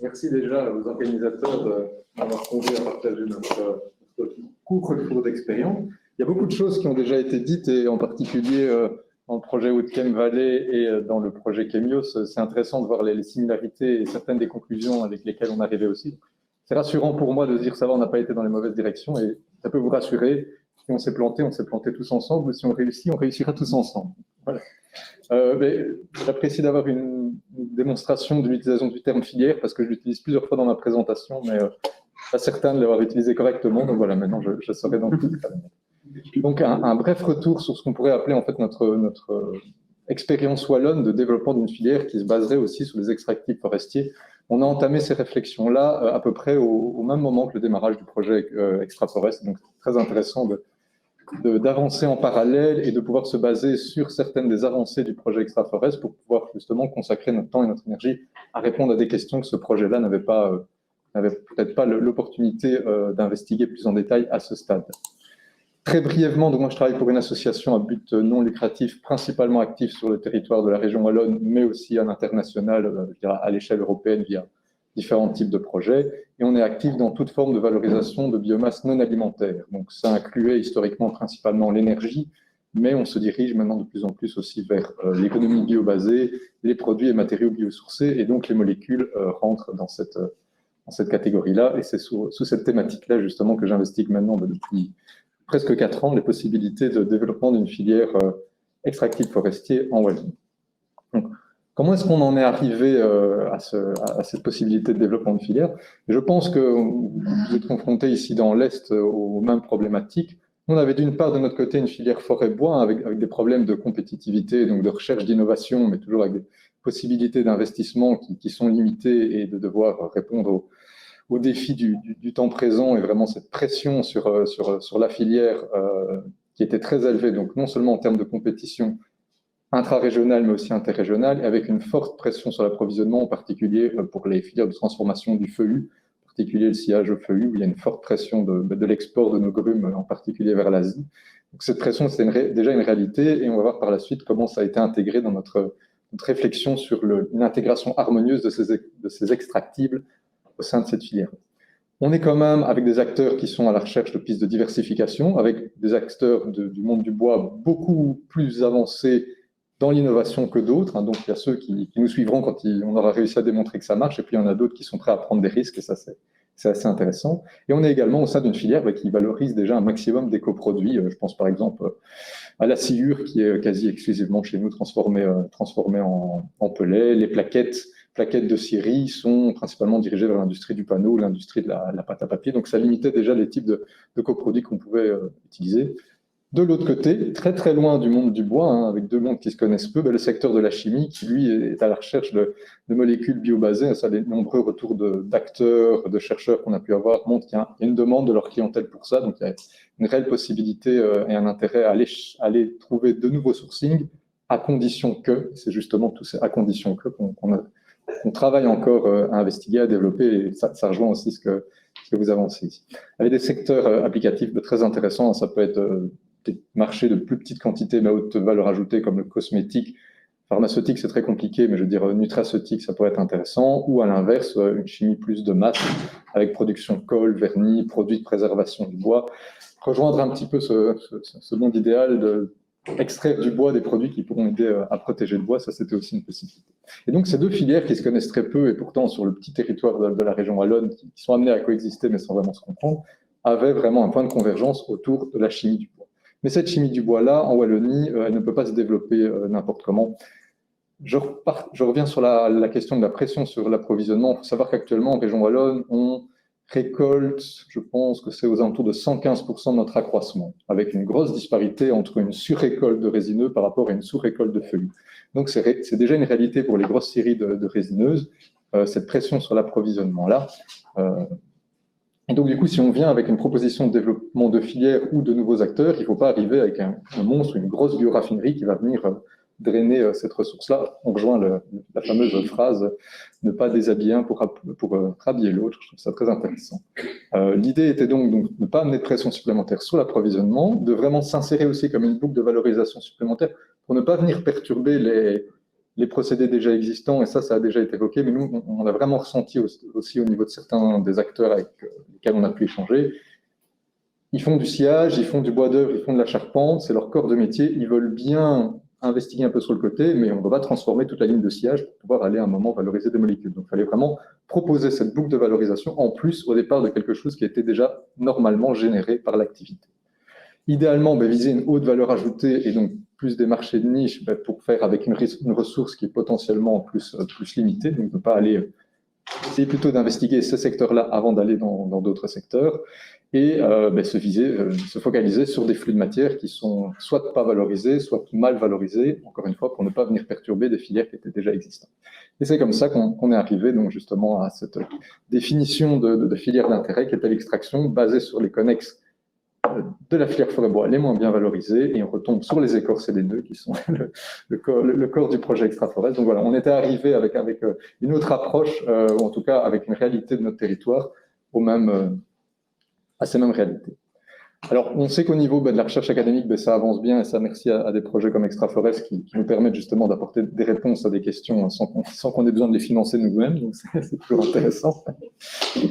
Merci déjà aux organisateurs d'avoir conduit à partager notre court retour d'expérience. Il y a beaucoup de choses qui ont déjà été dites, et en particulier dans le projet Outcome Valley et dans le projet Chemios, c'est intéressant de voir les similarités et certaines des conclusions avec lesquelles on arrivait aussi. C'est rassurant pour moi de dire ça va, on n'a pas été dans les mauvaises directions, et ça peut vous rassurer. Si on s'est planté tous ensemble, ou si on réussira tous ensemble. Voilà. J'apprécie d'avoir une démonstration de l'utilisation du terme filière, parce que je l'utilise plusieurs fois dans ma présentation, mais pas certain de l'avoir utilisé correctement. Donc voilà, maintenant je saurai dans tout cas. Donc un bref retour sur ce qu'on pourrait appeler en fait notre expérience wallonne de développement d'une filière qui se baserait aussi sur les extractifs forestiers. On a entamé ces réflexions-là à peu près au même moment que le démarrage du projet Extraforest. Donc c'est très intéressant d'avancer en parallèle et de pouvoir se baser sur certaines des avancées du projet Extraforest pour pouvoir justement consacrer notre temps et notre énergie à répondre à des questions que ce projet-là n'avait peut-être pas l'opportunité d'investiguer plus en détail à ce stade. Très brièvement, donc moi je travaille pour une association à but non lucratif, principalement active sur le territoire de la région wallonne, mais aussi à l'international, je dirais à l'échelle européenne via différents types de projets, et on est actif dans toute forme de valorisation de biomasse non alimentaire. Donc ça incluait historiquement principalement l'énergie, mais on se dirige maintenant de plus en plus aussi vers l'économie biobasée, les produits et matériaux biosourcés, et donc les molécules rentrent dans cette catégorie-là, et c'est sous cette thématique-là justement que j'investigue maintenant depuis presque 4 ans les possibilités de développement d'une filière extractive forestier en Wallonie. Donc, comment est-ce qu'on en est arrivé à cette possibilité de développement de filière? Je pense que vous êtes confrontés ici dans l'Est aux mêmes problématiques. On avait d'une part de notre côté une filière forêt-bois avec des problèmes de compétitivité, donc de recherche d'innovation, mais toujours avec des possibilités d'investissement qui sont limitées et de devoir répondre au défi du temps présent, et vraiment cette pression sur la filière qui était très élevée, donc non seulement en termes de compétition intra-régionale, mais aussi interrégionale, avec une forte pression sur l'approvisionnement, en particulier pour les filières de transformation du feuillu, en particulier le sciage au feuillu, où il y a une forte pression de l'export de nos grumes, en particulier vers l'Asie. Donc cette pression, c'est déjà une réalité, et on va voir par la suite comment ça a été intégré dans notre réflexion sur une intégration harmonieuse de ces extractibles au sein de cette filière. On est quand même avec des acteurs qui sont à la recherche de pistes de diversification, avec des acteurs du monde du bois beaucoup plus avancés dans l'innovation que d'autres. Donc, il y a ceux qui nous suivront quand on aura réussi à démontrer que ça marche, et puis il y en a d'autres qui sont prêts à prendre des risques, et ça, c'est assez intéressant. Et on est également au sein d'une filière qui valorise déjà un maximum d'écoproduits. Je pense par exemple à la sciure, qui est quasi exclusivement chez nous transformée en pellets. Les plaquettes de scierie sont principalement dirigées vers l'industrie du panneau, l'industrie de la pâte à papier. Donc, ça limitait déjà les types de coproduits qu'on pouvait utiliser. De l'autre côté, très très loin du monde du bois, avec deux mondes qui se connaissent peu, le secteur de la chimie, qui lui est à la recherche de molécules biobasées. Ça, les nombreux retours d'acteurs, de chercheurs qu'on a pu avoir montrent qu'il y a une demande de leur clientèle pour ça. Donc, il y a une réelle possibilité et un intérêt à aller trouver de nouveaux sourcings, à condition que, c'est justement tous ces à condition que qu'on travaille encore à investiguer, à développer, et ça rejoint aussi ce que vous avancez ici. Avec des secteurs applicatifs très intéressants, ça peut être des marchés de plus petite quantité mais à haute valeur ajoutée, comme le cosmétique. Pharmaceutique, c'est très compliqué, mais je veux dire nutraceutique, ça pourrait être intéressant, ou à l'inverse, une chimie plus de masse, avec production colle, vernis, produits de préservation du bois. Rejoindre un petit peu ce monde idéal extraire du bois des produits qui pourront aider à protéger le bois, ça c'était aussi une possibilité. Et donc ces deux filières qui se connaissent très peu, et pourtant sur le petit territoire de la région wallonne, qui sont amenées à coexister mais sans vraiment se comprendre, avaient vraiment un point de convergence autour de la chimie du bois. Mais cette chimie du bois-là, en Wallonie, elle ne peut pas se développer n'importe comment. Je reviens sur la question de la pression sur l'approvisionnement. Il faut savoir qu'actuellement, en région wallonne, on récolte, je pense que c'est aux alentours de 115% de notre accroissement, avec une grosse disparité entre une surrécolte de résineux par rapport à une sous-récolte de feuillus. Donc c'est déjà une réalité pour les grosses séries de résineuses, cette pression sur l'approvisionnement-là. Et donc du coup, si on vient avec une proposition de développement de filière ou de nouveaux acteurs, il ne faut pas arriver avec un monstre, une grosse bioraffinerie qui va venir drainer cette ressource-là. On rejoint la fameuse phrase « ne pas déshabiller un pour rhabiller l'autre ». Je trouve ça très intéressant. L'idée était donc de ne pas amener de pression supplémentaire sur l'approvisionnement, de vraiment s'insérer aussi comme une boucle de valorisation supplémentaire pour ne pas venir perturber les procédés déjà existants, et ça a déjà été évoqué, mais nous, on a vraiment ressenti aussi au niveau de certains des acteurs avec lesquels on a pu échanger. Ils font du sciage, ils font du bois d'œuvre, ils font de la charpente, c'est leur corps de métier, ils veulent bien investiguer un peu sur le côté, mais on ne va pas transformer toute la ligne de sciage pour pouvoir aller à un moment valoriser des molécules. Donc il fallait vraiment proposer cette boucle de valorisation en plus au départ de quelque chose qui était déjà normalement généré par l'activité. Idéalement, viser une haute valeur ajoutée et donc plus des marchés de niche pour faire avec une ressource qui est potentiellement plus limitée, donc ne pas aller essayer plutôt d'investiguer ces secteurs-là avant d'aller dans d'autres secteurs et se focaliser sur des flux de matière qui sont soit pas valorisés, soit mal valorisés, encore une fois, pour ne pas venir perturber des filières qui étaient déjà existantes. Et c'est comme ça qu'on est arrivé donc justement à cette définition de filière d'intérêt qui était l'extraction basée sur les connexes de la filière forêt-bois les moins bien valorisés, et on retombe sur les écorces et les nœuds qui sont le corps du projet Extraforest. Donc voilà, on était arrivé avec une autre approche, ou en tout cas avec une réalité de notre territoire à ces mêmes réalités. Alors, on sait qu'au niveau de la recherche académique, ça avance bien, et ça merci à des projets comme Extraforest qui nous permettent justement d'apporter des réponses à des questions sans qu'on ait besoin de les financer nous-mêmes, donc c'est toujours intéressant.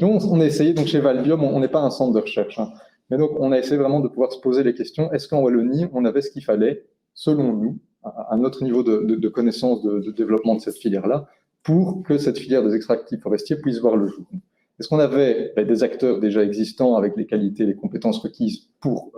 Nous, on a essayé, donc chez Valbium, on n'est pas un centre de recherche, hein, mais donc on a essayé vraiment de pouvoir se poser les questions, est-ce qu'en Wallonie, on avait ce qu'il fallait, selon nous, à notre niveau de connaissance de développement de cette filière-là, pour que cette filière des extractifs forestiers puisse voir le jour? Est-ce qu'on avait des acteurs déjà existants avec les qualités et les compétences requises pour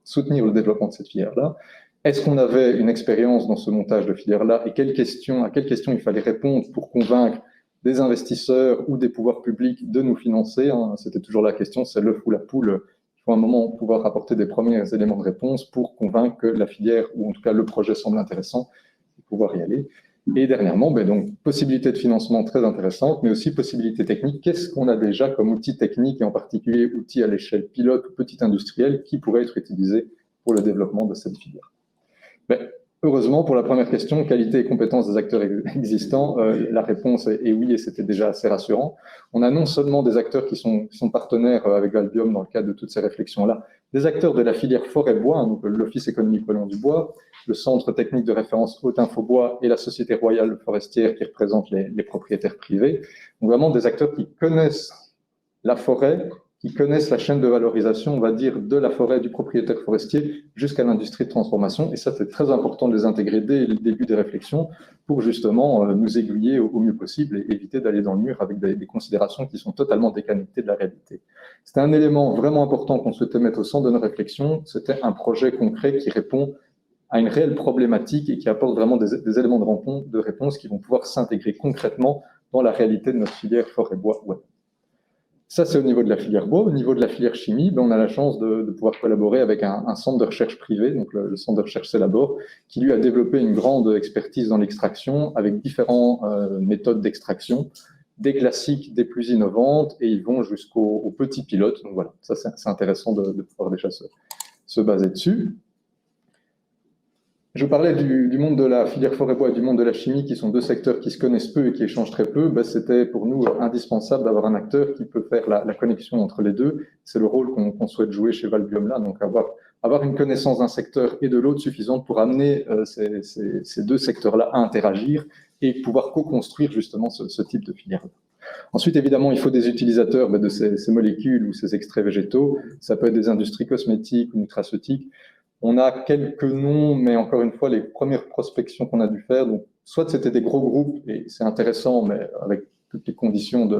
soutenir le développement de cette filière-là? Est-ce qu'on avait une expérience dans ce montage de filière-là, et à quelles questions il fallait répondre pour convaincre des investisseurs ou des pouvoirs publics de nous financer, hein? C'était toujours la question, c'est l'œuf ou la poule. Il faut à un moment pouvoir apporter des premiers éléments de réponse pour convaincre que la filière, ou en tout cas le projet semble intéressant, et pouvoir y aller. Et dernièrement, donc, possibilité de financement très intéressante, mais aussi possibilité technique. Qu'est-ce qu'on a déjà comme outil technique, et en particulier outils à l'échelle pilote ou petit industriel, qui pourraient être utilisés pour le développement de cette filière? Heureusement, pour la première question, qualité et compétences des acteurs existants, la réponse est oui, et c'était déjà assez rassurant. On a non seulement des acteurs qui sont partenaires avec Valbium dans le cadre de toutes ces réflexions-là, des acteurs de la filière forêt-bois, hein, donc l'Office économique wallon du bois, le Centre technique de référence Haute-Info-Bois et la Société royale forestière qui représente les propriétaires privés. Donc vraiment des acteurs qui connaissent la forêt, qui connaissent la chaîne de valorisation, on va dire, de la forêt, du propriétaire forestier jusqu'à l'industrie de transformation. Et ça, c'est très important de les intégrer dès le début des réflexions pour justement nous aiguiller au mieux possible et éviter d'aller dans le mur avec des considérations qui sont totalement déconnectées de la réalité. C'était un élément vraiment important qu'on souhaitait mettre au centre de nos réflexions. C'était un projet concret qui répond à une réelle problématique et qui apporte vraiment des éléments de réponse qui vont pouvoir s'intégrer concrètement dans la réalité de notre filière forêt-bois. Ouais. Ça, c'est au niveau de la filière bois. Au niveau de la filière chimie, on a la chance de pouvoir collaborer avec un centre de recherche privé, donc le centre de recherche Célabor, qui lui a développé une grande expertise dans l'extraction avec différentes méthodes d'extraction, des classiques, des plus innovantes, et ils vont jusqu'aux petits pilotes. Donc voilà, ça c'est intéressant de pouvoir déjà se baser dessus. Je parlais du monde de la filière forêt-bois et du monde de la chimie, qui sont deux secteurs qui se connaissent peu et qui échangent très peu. C'était pour nous indispensable d'avoir un acteur qui peut faire la connexion entre les deux. C'est le rôle qu'on souhaite jouer chez Valbium là, donc avoir une connaissance d'un secteur et de l'autre suffisante pour amener ces deux secteurs-là à interagir et pouvoir co-construire justement ce type de filière. Ensuite, évidemment, il faut des utilisateurs de ces molécules ou ces extraits végétaux. Ça peut être des industries cosmétiques ou nutraceutiques. On a quelques noms, mais encore une fois, les premières prospections qu'on a dû faire, donc soit c'était des gros groupes, et c'est intéressant, mais avec toutes les conditions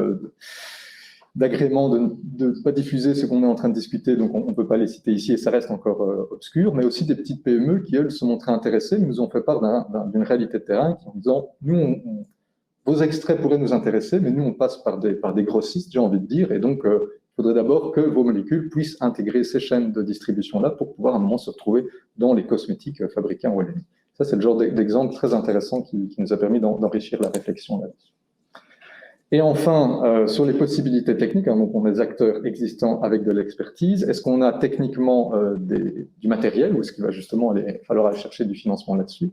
d'agrément, de ne pas diffuser ce qu'on est en train de discuter, donc on ne peut pas les citer ici, et ça reste encore obscur, mais aussi des petites PME qui, elles, se montraient intéressées, nous ont fait part d'une réalité de terrain, qui en disant, nous, vos extraits pourraient nous intéresser, mais nous, on passe par des grossistes, j'ai envie de dire, et donc il faudrait d'abord que vos molécules puissent intégrer ces chaînes de distribution-là pour pouvoir à un moment se retrouver dans les cosmétiques fabriqués en Wallonie. Ça, c'est le genre d'exemple très intéressant qui nous a permis d'enrichir la réflexion là-dessus. Et enfin, sur les possibilités techniques, hein, donc on a des acteurs existants avec de l'expertise. Est-ce qu'on a techniquement du matériel, ou est-ce qu'il va justement falloir aller chercher du financement là-dessus?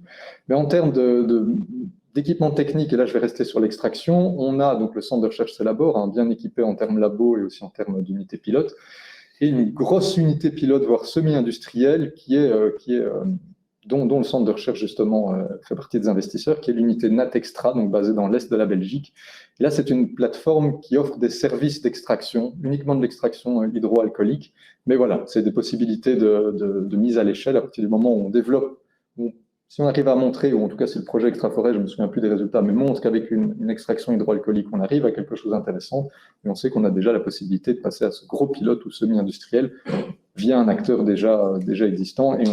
Mais en termes d'équipement technique, et là je vais rester sur l'extraction, on a donc le centre de recherche Célabor, hein, bien équipé en termes labo et aussi en termes d'unité pilote, et une grosse unité pilote, voire semi-industrielle, qui est dont le centre de recherche justement fait partie des investisseurs, qui est l'unité Natextra, donc basée dans l'est de la Belgique. Et là, c'est une plateforme qui offre des services d'extraction, uniquement de l'extraction hydroalcoolique. Mais voilà, c'est des possibilités de mise à l'échelle à partir du moment où on développe. Si on arrive à montrer, ou en tout cas si le projet Extraforêt, je ne me souviens plus des résultats, mais montre qu'avec une extraction hydroalcoolique, on arrive à quelque chose d'intéressant, et on sait qu'on a déjà la possibilité de passer à ce gros pilote ou semi-industriel via un acteur déjà existant. Et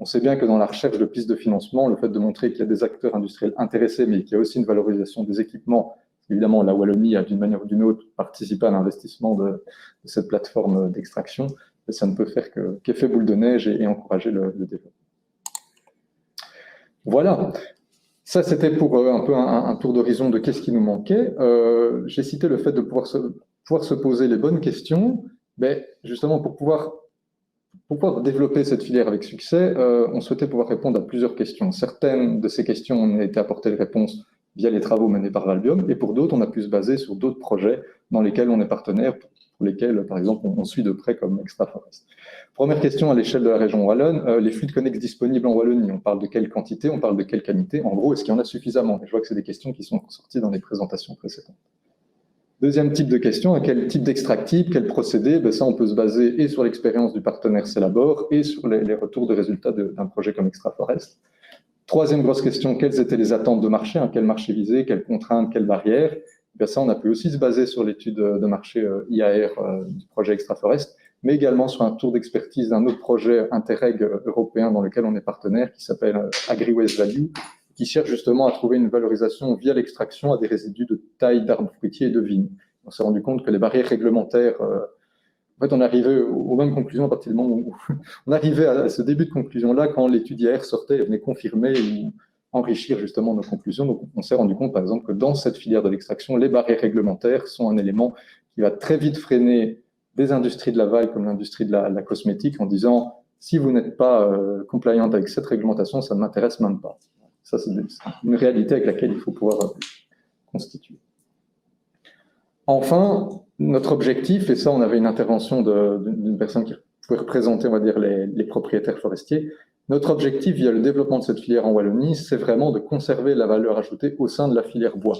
on sait bien que dans la recherche de pistes de financement, le fait de montrer qu'il y a des acteurs industriels intéressés, mais qu'il y a aussi une valorisation des équipements, évidemment la Wallonie a d'une manière ou d'une autre participé à l'investissement de cette plateforme d'extraction, ça ne peut faire qu'effet boule de neige et encourager le développement. Voilà, ça c'était pour un peu un tour d'horizon de qu'est-ce qui nous manquait. J'ai cité le fait de pouvoir se poser les bonnes questions, mais justement pour pouvoir développer cette filière avec succès, on souhaitait pouvoir répondre à plusieurs questions. Certaines de ces questions ont été apportées les réponses via les travaux menés par Valbiom, et pour d'autres, on a pu se baser sur d'autres projets dans lesquels on est partenaire, pour lesquels, par exemple, on suit de près comme Extraforest. Première question à l'échelle de la région wallonne, les fluides connexes disponibles en Wallonie, on parle de quelle quantité, on parle de quelle qualité, en gros, est-ce qu'il y en a suffisamment? Je vois que c'est des questions qui sont sorties dans les présentations précédentes. Deuxième type de question, à quel type d'extractible, quel procédé? Ça, on peut se baser et sur l'expérience du partenaire Celabor et sur les retours de résultats d'un projet comme Extraforest. Troisième grosse question, quelles étaient les attentes de marché? Quel marché visé? Quelles contraintes? Quelles barrières? Ça, on a pu aussi se baser sur l'étude de marché IAR du projet Extraforest, mais également sur un tour d'expertise d'un autre projet Interreg européen dans lequel on est partenaire, qui s'appelle AgriWaste Value, qui cherche justement à trouver une valorisation via l'extraction à des résidus de taille d'arbres fruitiers et de vignes. On s'est rendu compte que les barrières réglementaires, en fait, on arrivait aux mêmes conclusions à partir du moment où on arrivait à ce début de conclusion-là quand l'étude IAR sortait et venait confirmer ou enrichir justement nos conclusions. Donc, on s'est rendu compte, par exemple, que dans cette filière de l'extraction, les barrières réglementaires sont un élément qui va très vite freiner des industries de la vaille comme l'industrie de la cosmétique en disant si vous n'êtes pas compliant avec cette réglementation, ça ne m'intéresse même pas. Ça, c'est une réalité avec laquelle il faut pouvoir constituer. Enfin, notre objectif, et ça, on avait une intervention d'une personne qui pouvait représenter, on va dire, les propriétaires forestiers. Notre objectif, via le développement de cette filière en Wallonie, c'est vraiment de conserver la valeur ajoutée au sein de la filière bois.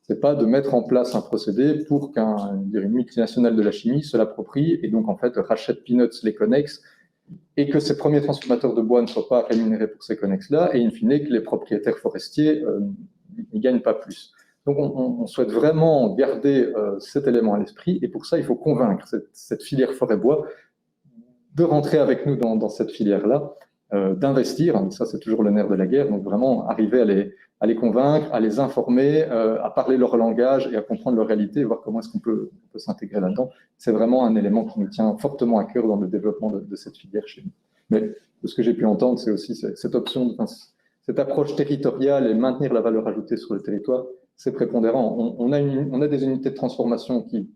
C'est pas de mettre en place un procédé pour qu'une multinationale de la chimie se l'approprie et donc, en fait, rachète peanuts les connexes et que ces premiers transformateurs de bois ne soient pas rémunérés pour ces connexes-là et, in fine, que les propriétaires forestiers n'y gagnent pas plus. Donc, on souhaite vraiment garder cet élément à l'esprit et pour ça, il faut convaincre cette filière forêt-bois de rentrer avec nous dans cette filière-là, d'investir. Ça, c'est toujours le nerf de la guerre. Donc, vraiment arriver à les convaincre, à les informer, à parler leur langage et à comprendre leur réalité et voir comment est-ce qu'on peut s'intégrer là-dedans. C'est vraiment un élément qui nous tient fortement à cœur dans le développement de cette filière chez nous. Mais de ce que j'ai pu entendre, c'est aussi cette option, cette approche territoriale et maintenir la valeur ajoutée sur le territoire, c'est prépondérant. On a des unités de transformation qui,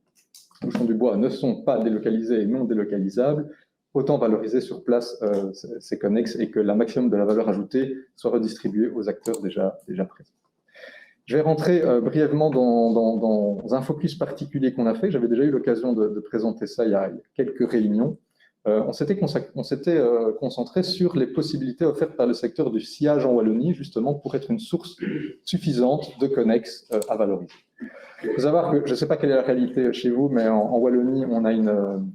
au fond du bois, ne sont pas délocalisées et non délocalisables. Autant valoriser sur place ces connexes et que la maximum de la valeur ajoutée soit redistribuée aux acteurs déjà présents. Je vais rentrer brièvement dans un focus particulier qu'on a fait. J'avais déjà eu l'occasion de présenter ça il y a quelques réunions. On s'était concentré sur les possibilités offertes par le secteur du sciage en Wallonie, justement pour être une source suffisante de connexes à valoriser. Il faut savoir que je ne sais pas quelle est la réalité chez vous, mais en Wallonie, on a une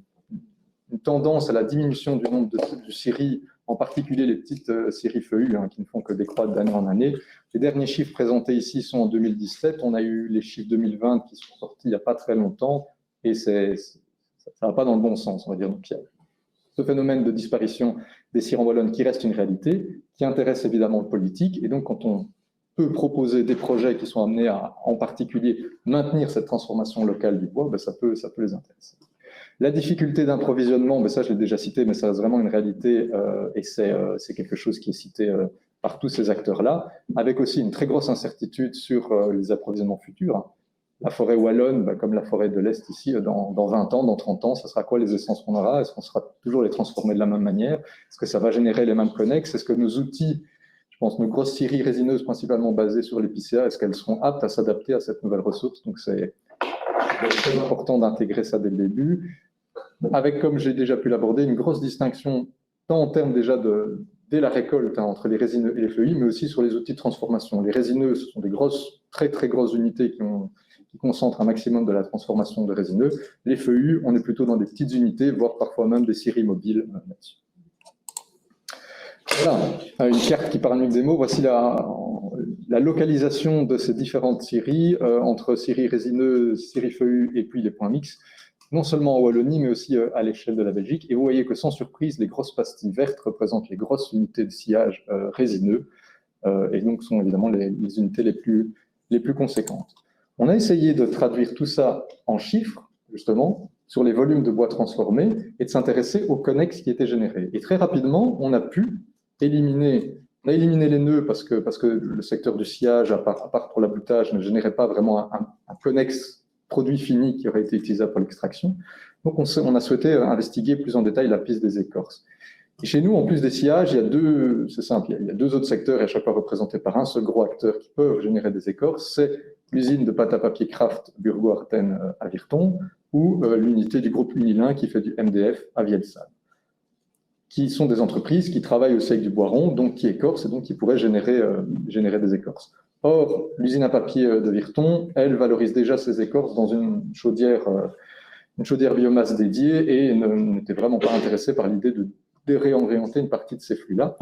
tendance à la diminution du nombre de scieries, en particulier les petites scieries feuillues qui ne font que décroître d'année en année. Les derniers chiffres présentés ici sont en 2017. On a eu les chiffres 2020 qui sont sortis il n'y a pas très longtemps et ça ne va pas dans le bon sens, on va dire. Donc, il y a ce phénomène de disparition des scieries en Wallonne qui reste une réalité, qui intéresse évidemment le politique. Et donc, quand on peut proposer des projets qui sont amenés à, en particulier, maintenir cette transformation locale du bois, ça peut les intéresser. La difficulté d'approvisionnement, ça je l'ai déjà cité, mais ça reste vraiment une réalité et c'est quelque chose qui est cité par tous ces acteurs-là, avec aussi une très grosse incertitude sur les approvisionnements futurs. La forêt wallonne, comme la forêt de l'Est ici, dans 20 ans, dans 30 ans, ça sera quoi les essences qu'on aura? Est-ce qu'on sera toujours les transformer de la même manière? Est-ce que ça va générer les mêmes connexes? Est-ce que nos outils, je pense nos grosses scieries résineuses principalement basées sur l'épicéa, est-ce qu'elles seront aptes à s'adapter à cette nouvelle ressource? Donc c'est très important d'intégrer ça dès le début. Avec, comme j'ai déjà pu l'aborder, une grosse distinction, tant en termes déjà dès la récolte, entre les résineux et les feuillus, mais aussi sur les outils de transformation. Les résineux, ce sont des grosses, très très grosses unités qui concentrent un maximum de la transformation de résineux. Les feuillus, on est plutôt dans des petites unités, voire parfois même des scieries mobiles là-dessus. Voilà, une carte qui parle mieux que des mots. Voici la localisation de ces différentes scieries, entre scieries résineuses, scieries feuillus et puis les points mixtes, non seulement en Wallonie, mais aussi à l'échelle de la Belgique. Et vous voyez que sans surprise, les grosses pastilles vertes représentent les grosses unités de sciage résineux, et donc sont évidemment les unités les plus conséquentes. On a essayé de traduire tout ça en chiffres, justement, sur les volumes de bois transformés, et de s'intéresser aux connexes qui étaient générés. Et très rapidement, on a éliminé les nœuds parce que le secteur du sciage, à part pour l'aboutage, ne générait pas vraiment un connexe produit fini qui aurait été utilisable pour l'extraction. Donc on a souhaité investiguer plus en détail la piste des écorces. Et chez nous, en plus des sciages, c'est simple, il y a deux autres secteurs, et à chaque fois représentés par un seul gros acteur qui peuvent générer des écorces, c'est l'usine de pâte à papier Kraft Burgo-Arten à Virton ou l'unité du groupe Unilin qui fait du MDF à Vielle-Salle, qui sont des entreprises qui travaillent aussi avec du bois rond, donc qui écorcent et donc qui pourraient générer des écorces. Or, l'usine à papier de Virton, elle valorise déjà ses écorces dans une chaudière biomasse dédiée et n'était vraiment pas intéressée par l'idée de réorienter une partie de ces flux-là.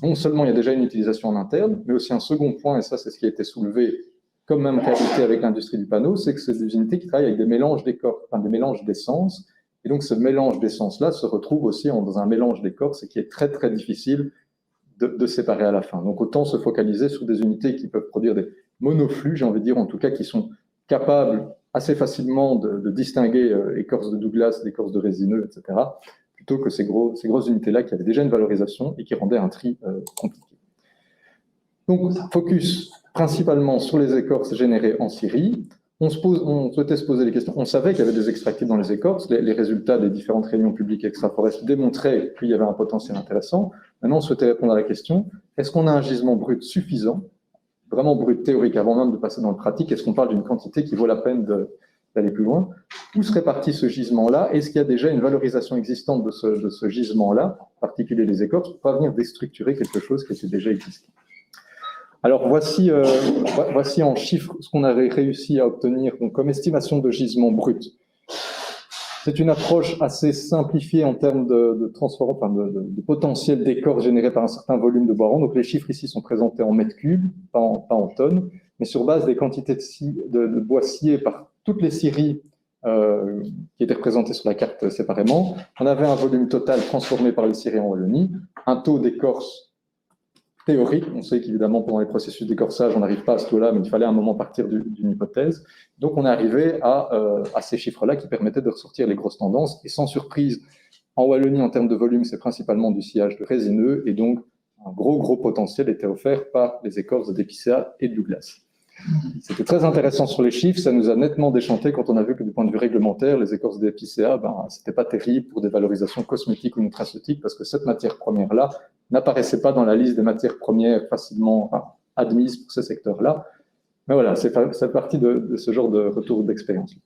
Non seulement il y a déjà une utilisation en interne, mais aussi un second point, et ça c'est ce qui a été soulevé comme même qualité avec l'industrie du panneau, c'est que c'est des unités qui travaillent avec des mélanges d'écorce, enfin des mélanges d'essence, et donc ce mélange d'essence-là se retrouve aussi dans un mélange d'écorce et qui est très très difficile de séparer à la fin. Donc autant se focaliser sur des unités qui peuvent produire des monoflux, j'ai envie de dire en tout cas qui sont capables assez facilement de distinguer écorce de Douglas d'écorce de résineux, etc., plutôt que ces grosses unités-là qui avaient déjà une valorisation et qui rendaient un tri compliqué. Donc, focus principalement sur les écorces générées en scierie. On souhaitait se poser les questions. On savait qu'il y avait des extractifs dans les écorces. Les résultats des différentes réunions publiques extra-forest démontraient qu'il y avait un potentiel intéressant. Maintenant, on souhaitait répondre à la question, est-ce qu'on a un gisement brut suffisant, vraiment brut théorique, avant même de passer dans le pratique? Est-ce qu'on parle d'une quantité qui vaut la peine d'aller plus loin? Où se répartit ce gisement-là? Est-ce qu'il y a déjà une valorisation existante de ce gisement-là, en particulier les écorces, pour pas venir déstructurer quelque chose qui était déjà existant? Alors voici en chiffres ce qu'on avait réussi à obtenir donc, comme estimation de gisement brut. C'est une approche assez simplifiée en termes de potentiel d'écorce généré par un certain volume de bois rond. Donc les chiffres ici sont présentés en mètres cubes, pas en tonnes, mais sur base des quantités de bois sciés par toutes les scieries qui étaient représentées sur la carte séparément. On avait un volume total transformé par les scieries en Wallonie, un taux d'écorce théorique. On sait qu'évidemment, pendant les processus d'écorçage, on n'arrive pas à ce taux-là, mais il fallait à un moment partir d'une hypothèse. Donc, on est arrivé à ces chiffres-là qui permettaient de ressortir les grosses tendances. Et sans surprise, en Wallonie, en termes de volume, c'est principalement du sciage de résineux. Et donc, un gros potentiel était offert par les écorces d'épicéa et de Douglas. C'était très intéressant sur les chiffres. Ça nous a nettement déchanté quand on a vu que du point de vue réglementaire, les écorces d'épicéa, c'était pas terrible pour des valorisations cosmétiques ou nutraceutiques parce que cette matière première-là n'apparaissait pas dans la liste des matières premières facilement admises pour ces secteurs-là. Mais voilà, c'est partie de ce genre de retour d'expérience.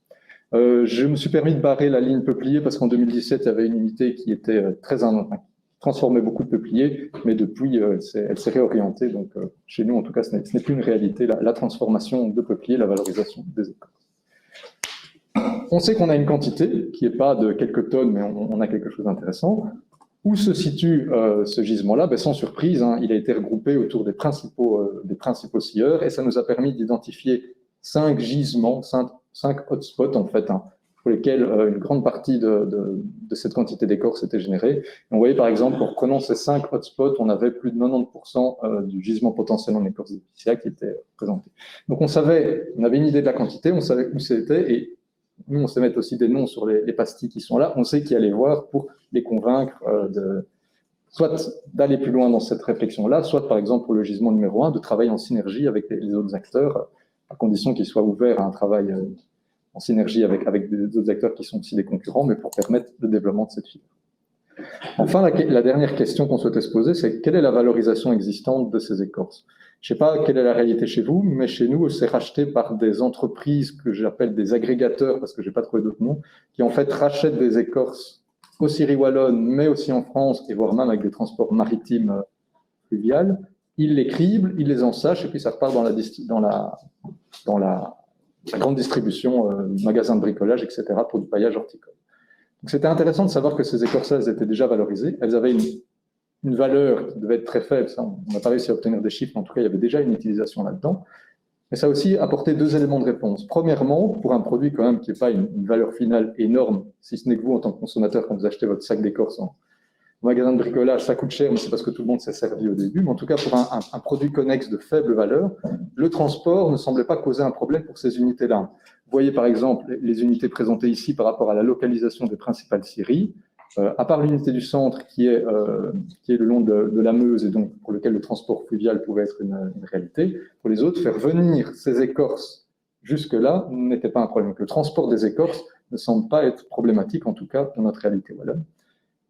Je me suis permis de barrer la ligne peuplier parce qu'en 2017, il y avait une unité qui était transformait beaucoup de peupliers, mais depuis, elle s'est réorientée. Donc, chez nous, en tout cas, ce n'est plus une réalité, la transformation de peupliers, la valorisation des écorces. On sait qu'on a une quantité qui n'est pas de quelques tonnes, mais on a quelque chose d'intéressant. Où se situe ce gisement-là? Sans surprise, il a été regroupé autour des principaux scieurs, et ça nous a permis d'identifier 5 gisements, 5 hotspots, en fait, pour lesquels une grande partie de cette quantité d'écorce était générée. Et on voyait par exemple, en reprenant ces 5 hotspots, on avait plus de 90% du gisement potentiel en écorce d'épicéa qui était présenté. Donc on avait une idée de la quantité, on savait où c'était, et nous on sait mettre aussi des noms sur les pastilles qui sont là, on sait qui aller voir pour les convaincre soit d'aller plus loin dans cette réflexion-là, soit par exemple pour le gisement numéro 1, de travailler en synergie avec les autres acteurs, à condition qu'ils soient ouverts à un travail en synergie avec des autres acteurs qui sont aussi des concurrents, mais pour permettre le développement de cette filière. Enfin, la dernière question qu'on souhaitait se poser, c'est quelle est la valorisation existante de ces écorces? Je ne sais pas quelle est la réalité chez vous, mais chez nous, c'est racheté par des entreprises que j'appelle des agrégateurs, parce que je n'ai pas trouvé d'autres noms, qui en fait rachètent des écorces aux scieries wallonnes, mais aussi en France, et voire même avec des transports maritimes fluviales, ils les criblent, ils les ensachent, et puis ça repart dans la grande distribution, magasins de bricolage, etc., pour du paillage horticole. Donc c'était intéressant de savoir que ces écorçages étaient déjà valorisées. Elles avaient une valeur qui devait être très faible. Ça, on n'a pas réussi à obtenir des chiffres, mais en tout cas, il y avait déjà une utilisation là-dedans. Mais ça a aussi apporté deux éléments de réponse. Premièrement, pour un produit quand même qui n'est pas une valeur finale énorme, si ce n'est que vous, en tant que consommateur, quand vous achetez votre sac d'écorce en magasin de bricolage, ça coûte cher, mais c'est parce que tout le monde s'est servi au début. Mais en tout cas, pour un produit connexe de faible valeur, le transport ne semblait pas causer un problème pour ces unités-là. Vous voyez par exemple les unités présentées ici par rapport à la localisation des principales scieries. À part l'unité du centre qui est le long de la Meuse et donc pour lequel le transport fluvial pouvait être une réalité, pour les autres, faire venir ces écorces jusque-là n'était pas un problème. Donc, le transport des écorces ne semble pas être problématique, en tout cas dans notre réalité wallonne.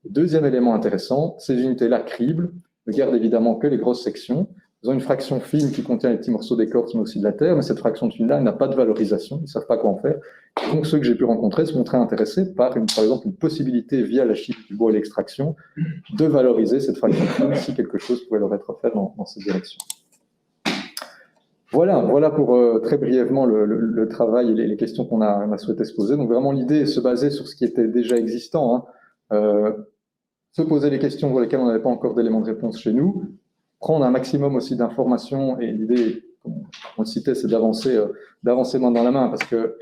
Deuxième élément intéressant, ces unités-là criblent, ne gardent évidemment que les grosses sections. Ils ont une fraction fine qui contient les petits morceaux d'écorce, mais aussi de la terre, mais cette fraction fine-là n'a pas de valorisation, ils ne savent pas quoi en faire. Donc ceux que j'ai pu rencontrer se montraient intéressés par exemple une possibilité via la chimie du bois et l'extraction de valoriser cette fraction fine si quelque chose pouvait leur être offert dans cette direction. Voilà pour très brièvement le travail et les questions qu'on a souhaité se poser. Donc vraiment l'idée est de se baser sur ce qui était déjà existant, se poser les questions pour lesquelles on n'avait pas encore d'éléments de réponse chez nous, prendre un maximum aussi d'informations, et l'idée, comme on le citait, c'est d'avancer main dans la main, parce que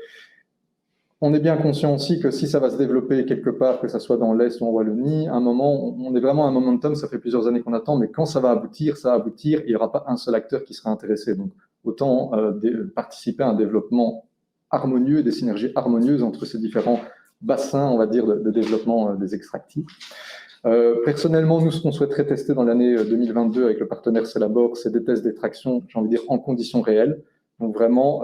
on est bien conscient aussi que si ça va se développer quelque part, que ce soit dans l'Est ou en Wallonie, à un moment, on est vraiment à un momentum, ça fait plusieurs années qu'on attend, mais quand ça va aboutir, et il n'y aura pas un seul acteur qui sera intéressé. Donc, autant participer à un développement harmonieux et des synergies harmonieuses entre ces différents bassins, on va dire, de développement des extractifs. Personnellement, nous, ce qu'on souhaiterait tester dans l'année 2022 avec le partenaire Celabor, c'est des tests d'extraction, j'ai envie de dire, en conditions réelles. Donc vraiment,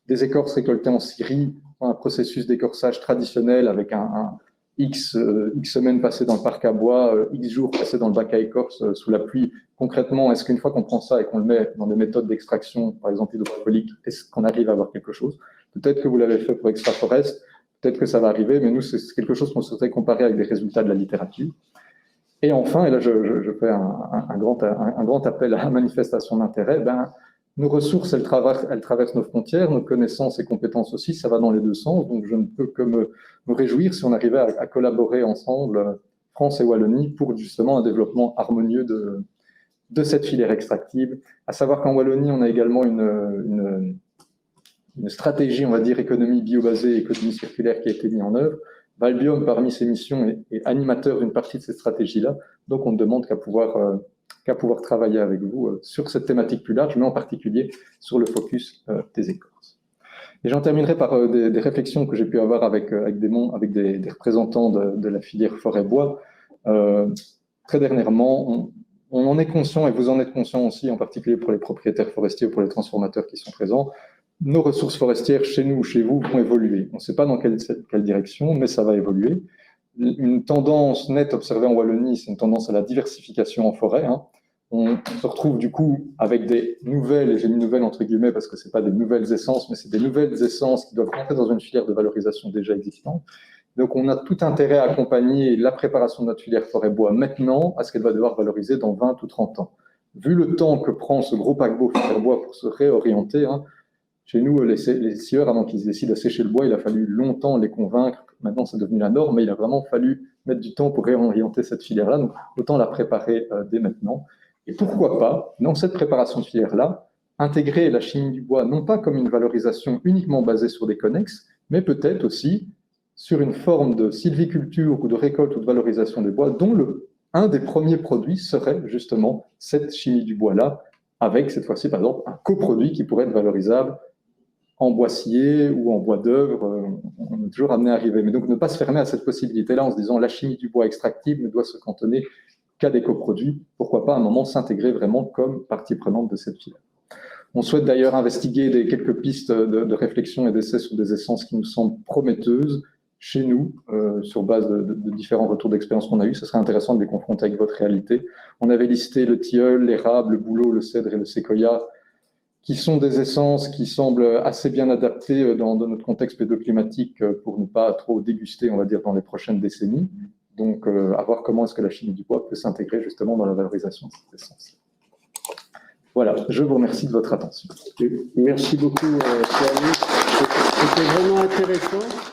des écorces récoltées en scierie, un processus d'écorçage traditionnel avec un X semaines passées dans le parc à bois, X jours passés dans le bac à écorce sous la pluie. Concrètement, est-ce qu'une fois qu'on prend ça et qu'on le met dans des méthodes d'extraction, par exemple hydroalcoolique, est-ce qu'on arrive à avoir quelque chose? Peut-être que vous l'avez fait pour Extra Forest, peut-être que ça va arriver, mais nous, c'est quelque chose qu'on souhaiterait comparer avec des résultats de la littérature. Et enfin, et là je fais un grand appel à la manifestation d'intérêt, nos ressources, elles traversent nos frontières, nos connaissances et compétences aussi, ça va dans les deux sens. Donc je ne peux que me réjouir si on arrivait à collaborer ensemble, France et Wallonie, pour justement un développement harmonieux de cette filière extractive. À savoir qu'en Wallonie, on a également une stratégie, on va dire, économie biobasée, économie circulaire qui a été mise en œuvre. Valbiome, parmi ses missions, est animateur d'une partie de cette stratégie-là. Donc, on ne demande qu'à pouvoir travailler avec vous sur cette thématique plus large, mais en particulier sur le focus des écorces. Et j'en terminerai par des réflexions que j'ai pu avoir avec des représentants de la filière forêt-bois. Très dernièrement, on en est conscient, et vous en êtes conscient aussi, en particulier pour les propriétaires forestiers ou pour les transformateurs qui sont présents. Nos ressources forestières, chez nous ou chez vous, vont évoluer. On ne sait pas dans quelle direction, mais ça va évoluer. Une tendance nette observée en Wallonie, c'est une tendance à la diversification en forêt. On se retrouve du coup avec des nouvelles, et j'ai mis nouvelles entre guillemets parce que ce n'est pas des nouvelles essences, mais c'est des nouvelles essences qui doivent rentrer dans une filière de valorisation déjà existante. Donc on a tout intérêt à accompagner la préparation de notre filière forêt-bois maintenant à ce qu'elle va devoir valoriser dans 20 ou 30 ans. Vu le temps que prend ce gros paquebot forêt-bois pour se réorienter, chez nous, les scieurs, avant qu'ils décident de sécher le bois, il a fallu longtemps les convaincre. Maintenant, c'est devenu la norme, mais il a vraiment fallu mettre du temps pour réorienter cette filière-là. Donc, autant la préparer dès maintenant. Et pourquoi pas, dans cette préparation de filière-là, intégrer la chimie du bois, non pas comme une valorisation uniquement basée sur des connexes, mais peut-être aussi sur une forme de sylviculture ou de récolte ou de valorisation des bois, dont un des premiers produits serait justement cette chimie du bois-là, avec cette fois-ci, par exemple, un coproduit qui pourrait être valorisable en bois scié ou en bois d'œuvre, on est toujours amené à arriver. Mais donc ne pas se fermer à cette possibilité-là en se disant la chimie du bois extractive ne doit se cantonner qu'à des coproduits. Pourquoi pas à un moment s'intégrer vraiment comme partie prenante de cette filière. On souhaite d'ailleurs investiguer quelques pistes de réflexion et d'essais sur des essences qui nous semblent prometteuses chez nous, sur base de différents retours d'expérience qu'on a eus. Ce serait intéressant de les confronter avec votre réalité. On avait listé le tilleul, l'érable, le bouleau, le cèdre et le séquoia, qui sont des essences qui semblent assez bien adaptées dans notre contexte pédoclimatique pour ne pas trop déguster, on va dire, dans les prochaines décennies. Donc, à voir comment est-ce que la chimie du bois peut s'intégrer justement dans la valorisation de cette essence. Voilà, je vous remercie de votre attention. Merci beaucoup, Pierre-Luc. C'était vraiment intéressant.